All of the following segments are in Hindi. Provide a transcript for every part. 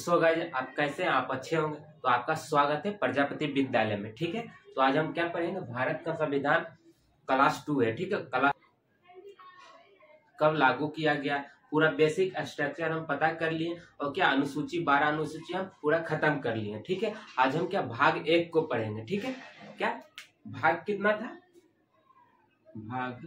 सो गाइस, आप कैसे हैं? आप अच्छे होंगे। तो आपका स्वागत है प्रजापति विद्यालय में। ठीक है, तो आज हम क्या पढ़ेंगे? भारत का संविधान क्लास 2 है। ठीक है, क्लास कब लागू किया गया, पूरा बेसिक स्ट्रक्चर हम पता कर लिए और क्या अनुसूची 12 अनुसूची हम पूरा खत्म कर लिए। ठीक है, आज हम क्या भाग 1 को पढ़ेंगे। ठीक है, क्या भाग कितना था? भाग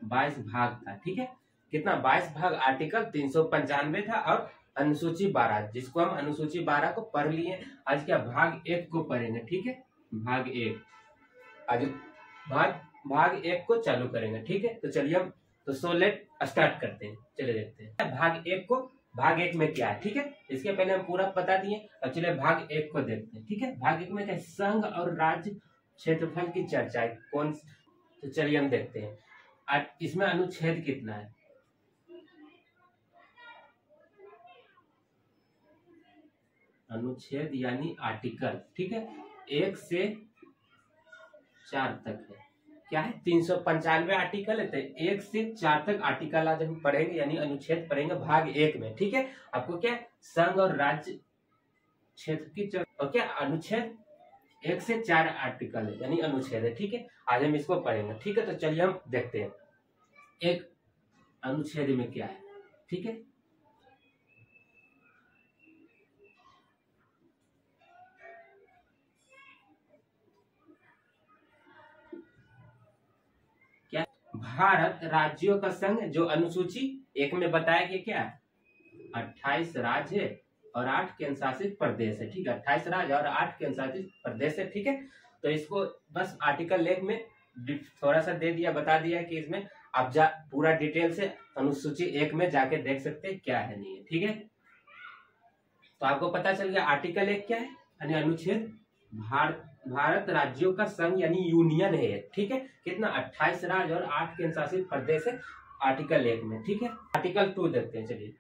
22 भाग था। ठीक है, कितना? 22 भाग। आर्टिकल 395 था और अनुसूची 12, जिसको हम अनुसूची 12 को पढ़ लिए। आज क्या भाग 1 को पढ़ेंगे। ठीक है, भाग 1 आज भाग 1 को चालू करेंगे। ठीक है, तो चलिए हम लेट स्टार्ट करते हैं। चलिए देखते हैं भाग 1 को। भाग 1 में क्या है? ठीक है, इसके पहले हम पूरा बता दिए। अब चलिए भाग 1 को देखते हैं। ठीक है, भाग 1 में क्या? संघ और राज्य क्षेत्रफल की चर्चा है। कौन? तो चलिए हम देखते हैं इसमें अनुच्छेद कितना है। अनुच्छेद यानी आर्टिकल। ठीक है, 1 से 4 तक है। क्या है? 395 आर्टिकल है, तो 1 से 4 तक आर्टिकल आज हम पढ़ेंगे, यानी अनुच्छेद पढ़ेंगे भाग 1 में। ठीक है, आपको क्या संघ और राज्य क्षेत्र की और क्या अनुच्छेद 1 से 4 आर्टिकल है, यानी अनुच्छेद है। ठीक है, आज हम इसको पढ़ेंगे। ठीक है, तो चलिए हम देखते हैं एक अनुच्छेद में क्या है। ठीक है, क्या? भारत राज्यों का संघ, जो अनुसूची 1 में बताया गया क्या 28 राज्य है और 8 केंद्र शासित प्रदेश है। ठीक है, 28 राज्य और 8 केंद्र शासित प्रदेश है। ठीक है, तो इसको बस आर्टिकल 1 में थोड़ा सा दे दिया, बता दिया कि इसमें आप पूरा डिटेल से अनुसूची 1 में जाके देख सकते हैं क्या है नहीं है। ठीक है, तो आपको पता चल गया आर्टिकल 1 क्या है, यानी अनुच्छेद भारत राज्यों का संघ यानी यूनियन है। ठीक है, कितना? 28 राज्य और 8 केंद्र शासित प्रदेश है आर्टिकल 1 में। ठीक है, आर्टिकल 2 देखते हैं। चलिए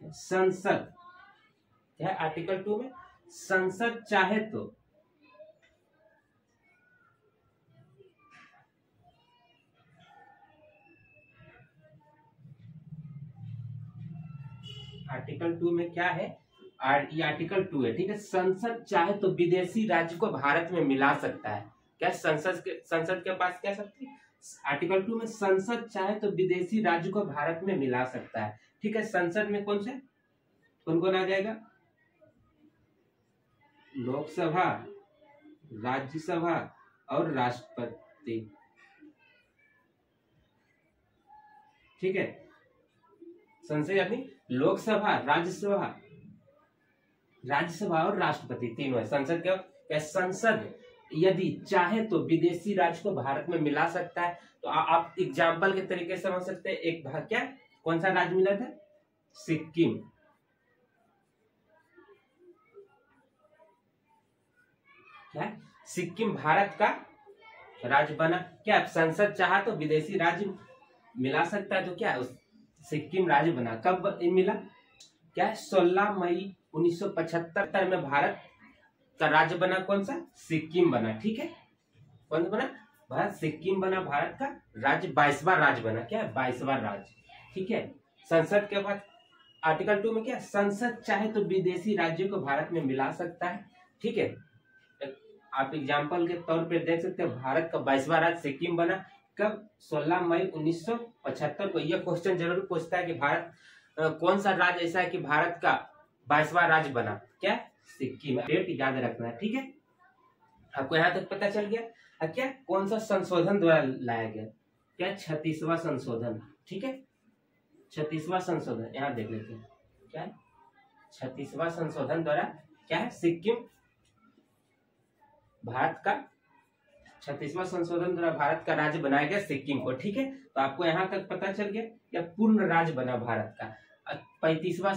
संसद क्या है? आर्टिकल 2 में संसद चाहे तो आर्टिकल 2 में क्या है? ये आर्टिकल 2 है। ठीक है, संसद चाहे तो विदेशी राज्य को भारत में मिला सकता है। क्या संसद के पास क्या शक्ति? आर्टिकल 2 में संसद चाहे तो विदेशी राज्य को भारत में मिला सकता है। ठीक है, संसद में कौन कौन आ जाएगा? लोकसभा, राज्यसभा और राष्ट्रपति। ठीक है, संसद यानी लोकसभा, राज्यसभा और राष्ट्रपति तीनों है। संसद क्या? संसद यदि चाहे तो विदेशी राज्य को भारत में मिला सकता है। तो आप एग्जाम्पल के तरीके से समझ सकते हैं। एक भाग क्या, कौन सा राज्य मिला था? सिक्किम। क्या? सिक्किम भारत का राज्य बना। क्या संसद चाहा तो विदेशी राज्य मिला सकता है, तो क्या सिक्किम राज्य बना। कब मिला? क्या? 16 मई 1975 में भारत का राज्य बना। कौन सा? सिक्किम बना। ठीक है, कौन सा बना? भारत सिक्किम बना, भारत का राज्य 22वां राज्य बना। क्या? 22वां राज्य। ठीक है, संसद के बाद आर्टिकल 2 में क्या? संसद चाहे तो विदेशी राज्यों को भारत में मिला सकता है। ठीक है, आप एग्जाम्पल के तौर पे देख सकते हैं, भारत का 22वां राज्य सिक्किम बना। कब? 16 मई 1975 को। यह क्वेश्चन जरूर पूछता है कि भारत कौन सा राज्य ऐसा है कि भारत का 22वां राज्य बना। क्या? सिक्किम। डेट याद रखना है। ठीक है, आपको यहाँ तक पता चल गया। अब क्या? कौन सा संशोधन द्वारा लाया गया? क्या? 36वां संशोधन। ठीक है, 36वां संशोधन यहाँ देख लेते हैं। क्या? 36वां संशोधन द्वारा क्या है? सिक्किम भारत का 36वां संशोधन द्वारा भारत का राज्य बनाया गया सिक्किम को। ठीक है, तो आपको यहाँ तक पता चल गया या पूर्ण राज्य बना भारत का। 35वां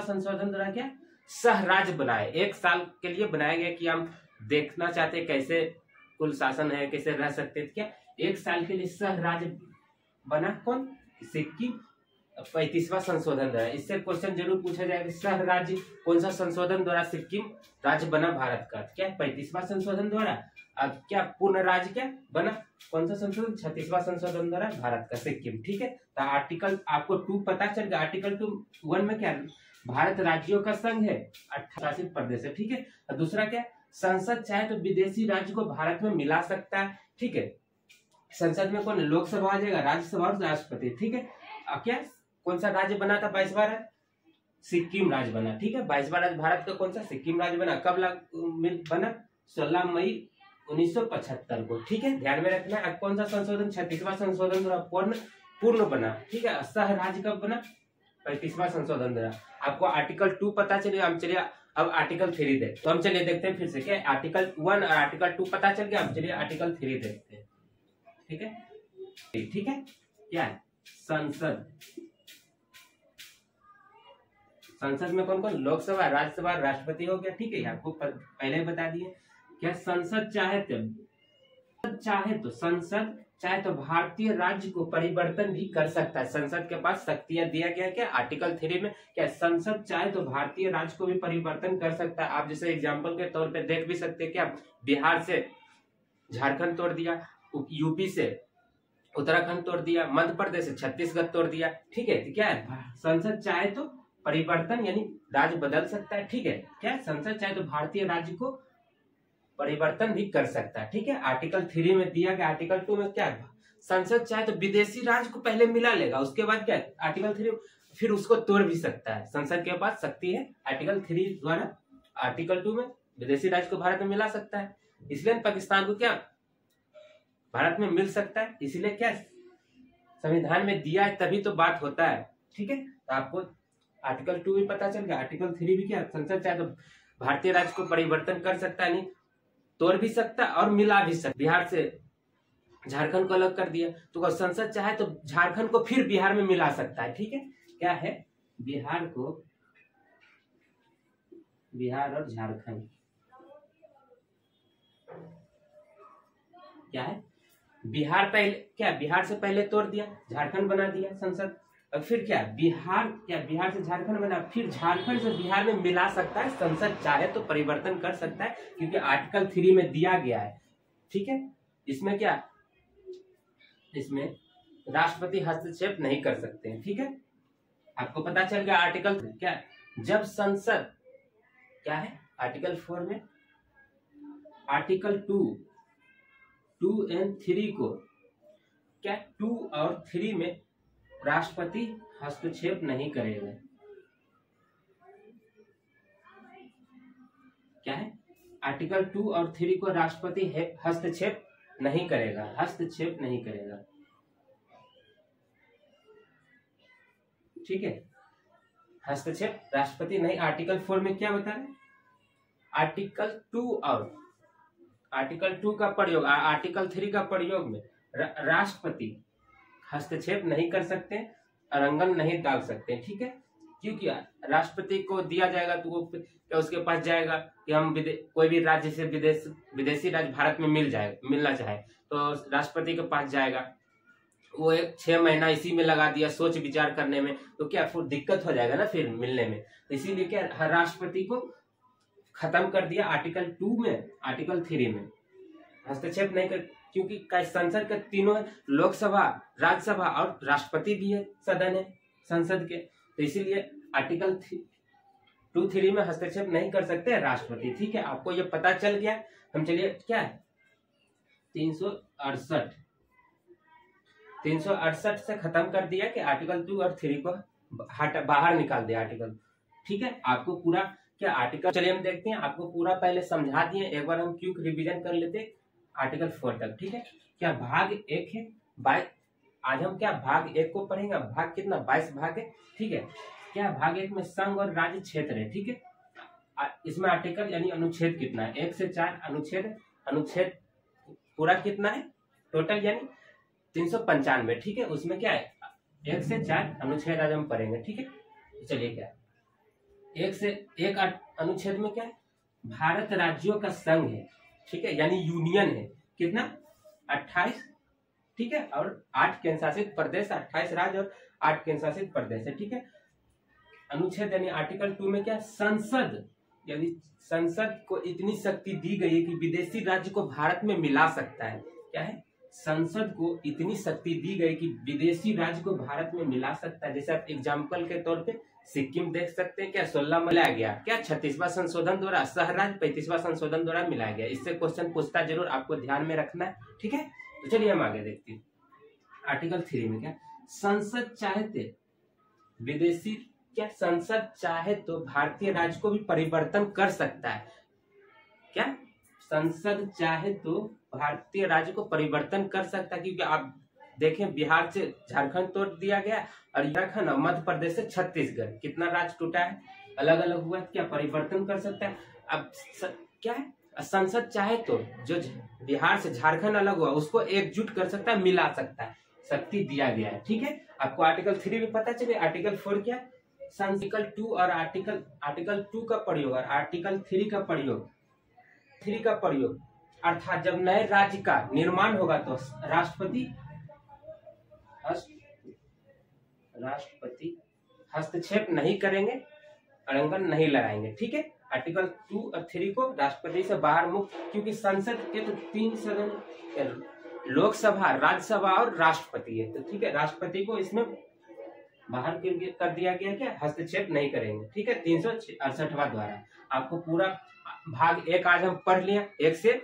संशोधन द्वारा क्या? सह राज्य बनाए। 1 साल के लिए बनाया गया कि हम देखना चाहते कैसे कुल शासन है, कैसे रह सकते थे। क्या? 1 साल के लिए सह राज्य बना। कौन? सिक्किम। 35वां संशोधन द्वारा। इससे क्वेश्चन जरूर पूछा जाएगा, सह राज्य कौन सा संशोधन द्वारा सिक्किम राज्य बना भारत का? क्या? 35वां संशोधन द्वारा। अब क्या पूर्ण राज्य क्या बना, कौन सा संशोधन, 36वां संशोधन द्वारा भारत का सिक्किम। ठीक है, तो आर्टिकल आपको 2 पता चल गया। आर्टिकल 1 में क्या, भारत राज्यों का संघ है, 18 शासित प्रदेश है। ठीक है, और दूसरा क्या, संसद चाहे तो विदेशी राज्य को भारत में मिला सकता है। ठीक है, संसद में कौन, लोकसभा आ जाएगा, राज्यसभा और राष्ट्रपति। ठीक है, अब क्या कौन सा राज्य बना था 22वां राज्य, सिक्किम राज्य बना। ठीक है, 22वां राज्य भारत का कौन सा, सिक्किम राज्य बना। कब बना, 16 मई 1975 को। ठीक है, ध्यान में रखना। अब कौन सा संशोधन, 36वां संशोधन द्वारा पूर्ण बना। ठीक है, सह राज्य कब बना, 35वां संशोधन द्वारा। आपको आर्टिकल 2 पता चलिए। हम चलिए अब आर्टिकल 3 देखते, तो हम चलिए देखते हैं फिर से क्या, आर्टिकल 1 और आर्टिकल 2 पता चल गया। हम चलिए आर्टिकल 3 देखते हैं। ठीक है, ठीक है, क्या है, संसद। संसद में कौन कौन, लोकसभा, राज्यसभा, राष्ट्रपति हो गया। ठीक है, आपको पहले ही बता दिए। क्या संसद चाहे तो भारतीय राज्य को परिवर्तन भी कर सकता है। संसद के पास शक्तियां दिया गया क्या, आर्टिकल 3 में। क्या संसद चाहे तो भारतीय राज्य को भी परिवर्तन कर सकता है। आप जैसे एग्जांपल के तौर पे देख भी सकते हैं, क्या बिहार से झारखंड तोड़ दिया, यूपी से उत्तराखंड तोड़ दिया, मध्य प्रदेश से छत्तीसगढ़ तोड़ दिया। ठीक है, तो क्या है, संसद चाहे तो परिवर्तन यानी राज्य बदल सकता है। ठीक है, क्या संसद चाहे तो भारतीय राज्य को परिवर्तन भी कर सकता है। ठीक है, आर्टिकल 3 में दिया गया। आर्टिकल 2 में क्या है, संसद चाहे तो विदेशी राज्य को पहले मिला लेगा, उसके बाद क्या है, आर्टिकल 3 फिर उसको तोड़ भी सकता है। संसद के पास शक्ति है आर्टिकल 3 द्वारा। आर्टिकल 2 में विदेशी राज्य को भारत में मिला सकता है, इसलिए पाकिस्तान को क्या भारत में मिल सकता है। इसलिए क्या संविधान में दिया है, तभी तो बात होता है। ठीक है, तो आपको आर्टिकल 2 भी पता चल गया। आर्टिकल 3 भी क्या, संसद चाहे तो भारतीय राज्य को परिवर्तन कर सकता है, नहीं तोड़ भी सकता और मिला भी सकता। बिहार से झारखंड को अलग कर दिया, तो संसद चाहे तो झारखंड को फिर बिहार में मिला सकता है। ठीक है, क्या है, बिहार और झारखंड क्या है, बिहार से पहले तोड़ दिया, झारखंड बना दिया संसद। और फिर क्या, बिहार से झारखंड बना, फिर झारखंड से बिहार में मिला सकता है। संसद चाहे तो परिवर्तन कर सकता है, क्योंकि आर्टिकल 3 में दिया गया है। ठीक है, इसमें क्या, इसमें राष्ट्रपति हस्तक्षेप नहीं कर सकते हैं। ठीक है, आपको पता चल गया। आर्टिकल क्या, जब संसद क्या है, आर्टिकल 4 में आर्टिकल 2 एंड 3 को क्या, 2 और 3 में राष्ट्रपति हस्तक्षेप नहीं करेगा। क्या है, आर्टिकल 2 और 3 को राष्ट्रपति हस्तक्षेप नहीं करेगा। ठीक है, हस्तक्षेप राष्ट्रपति नहीं। आर्टिकल 4 में क्या बता रहे, आर्टिकल 2 का प्रयोग, आर्टिकल 3 का प्रयोग में राष्ट्रपति हस्तक्षेप नहीं कर सकते, उल्लंघन नहीं डाल सकते। ठीक है, क्योंकि राष्ट्रपति को दिया जाएगा तो वो क्या उसके पास जाएगा कि हम कोई भी राज्य से विदेशी राज्य भारत में मिलना चाहे तो राष्ट्रपति के पास जाएगा। वो 6 महीना इसी में लगा दिया सोच विचार करने में, तो क्या फिर दिक्कत हो जाएगा ना फिर मिलने में। तो इसीलिए क्या राष्ट्रपति को खत्म कर दिया आर्टिकल 2 में। आर्टिकल 3 में हस्तक्षेप नहीं कर, क्योंकि संसद के तीनों लोकसभा, राज्यसभा और राष्ट्रपति भी है, सदन है संसद के, तो इसीलिए आर्टिकल 2-3 में हस्तक्षेप नहीं कर सकते राष्ट्रपति। ठीक है, आपको ये पता चल गया। हम चलिए क्या है 368 से खत्म कर दिया कि आर्टिकल 2 और 3 को बाहर निकाल दिया आर्टिकल। ठीक है, आपको पूरा क्या आर्टिकल, चलिए हम देखते हैं। आपको पूरा पहले समझा दिए, एक बार हम क्विक रिवीजन कर लेते हैं आर्टिकल 4 तक। ठीक है, क्या भाग 1 है, आज हम क्या भाग 1 को पढ़ेंगे। भाग कितना, 22 भाग है। ठीक है, क्या भाग 1 में संघ और राज्य क्षेत्र है। ठीक है, इसमें आर्टिकल यानी अनुच्छेद कितना है, 1 से 4 अनुच्छेद पूरा कितना है टोटल, यानी 395। ठीक है, उसमें क्या है 1 से 4 अनुच्छेद आज हम पढ़ेंगे। ठीक है, चलिए क्या 1 से 1 अनुच्छेद में क्या है, भारत राज्यों का संघ है। ठीक है, यानी यूनियन है, कितना 28। ठीक है, और 8 केंद्र शासित प्रदेश, 28 राज्य और 8 केंद्र शासित प्रदेश है। ठीक है, अनुच्छेद यानी आर्टिकल 2 में क्या, संसद यदि संसद को इतनी शक्ति दी गई है कि विदेशी राज्य को भारत में मिला सकता है। क्या है? संसद को इतनी शक्ति दी गई कि विदेशी राज्य को भारत में मिला सकता है। जैसे आप एग्जाम्पल के तौर पे सिक्किम देख सकते हैं, क्या 16 मिलाया गया, क्या 36वां संशोधन द्वारा, शहर राज्य 35वां संशोधन द्वारा मिलाया गया। इससे क्वेश्चन पूछता जरूर, आपको ध्यान में रखना है। ठीक है, तो चलिए हम आगे देखते हैं। आर्टिकल 3 में क्या, संसद चाहे विदेशी, क्या संसद चाहे तो भारतीय राज्य को भी परिवर्तन कर सकता है। क्या संसद चाहे तो भारतीय राज्य को परिवर्तन कर सकता है, क्योंकि आप देखें बिहार से झारखंड तोड़ दिया गया और उत्तराखंड और मध्य प्रदेश से छत्तीसगढ़, कितना राज्य टूटा है, अलग अलग हुआ, क्या परिवर्तन कर सकता है। अब क्या है, संसद चाहे तो जो बिहार से झारखंड अलग हुआ उसको एकजुट कर सकता है, मिला सकता है, शक्ति दिया गया है। ठीक है, आपको आर्टिकल 3 में पता चले। आर्टिकल 4 क्या, आर्टिकल 2 और आर्टिकल 2 का प्रयोग और आर्टिकल 3 का प्रयोग अर्थात जब नए राज्य का निर्माण होगा तो राष्ट्रपति हस्तक्षेप नहीं करेंगे, अड़ंगन नहीं लगाएंगे। ठीक है, आर्टिकल 2 और 3 को राष्ट्रपति से बाहर मुक्त, क्योंकि संसद के तो 3 सदन, लोकसभा, राज्यसभा और राष्ट्रपति है। तो ठीक है, राष्ट्रपति को इसमें बाहर कर दिया गया, क्या हस्तक्षेप नहीं करेंगे। ठीक है, 368वां द्वारा। आपको पूरा भाग 1 आज हम पढ़ लिया, 1 से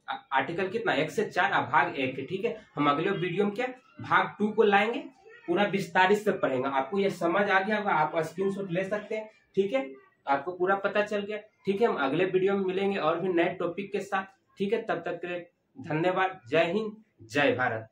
आर्टिकल कितना, 1 से 4 भाग 1। ठीक है, हम अगले वीडियो में क्या भाग 2 को लाएंगे, पूरा विस्तारित से पढ़ेंगे। आपको ये समझ आ गया होगा, आप स्क्रीनशॉट ले सकते हैं। ठीक है, आपको पूरा पता चल गया। ठीक है, हम अगले वीडियो में मिलेंगे और भी नए टॉपिक के साथ। ठीक है, तब तक के लिए धन्यवाद। जय हिंद, जय भारत।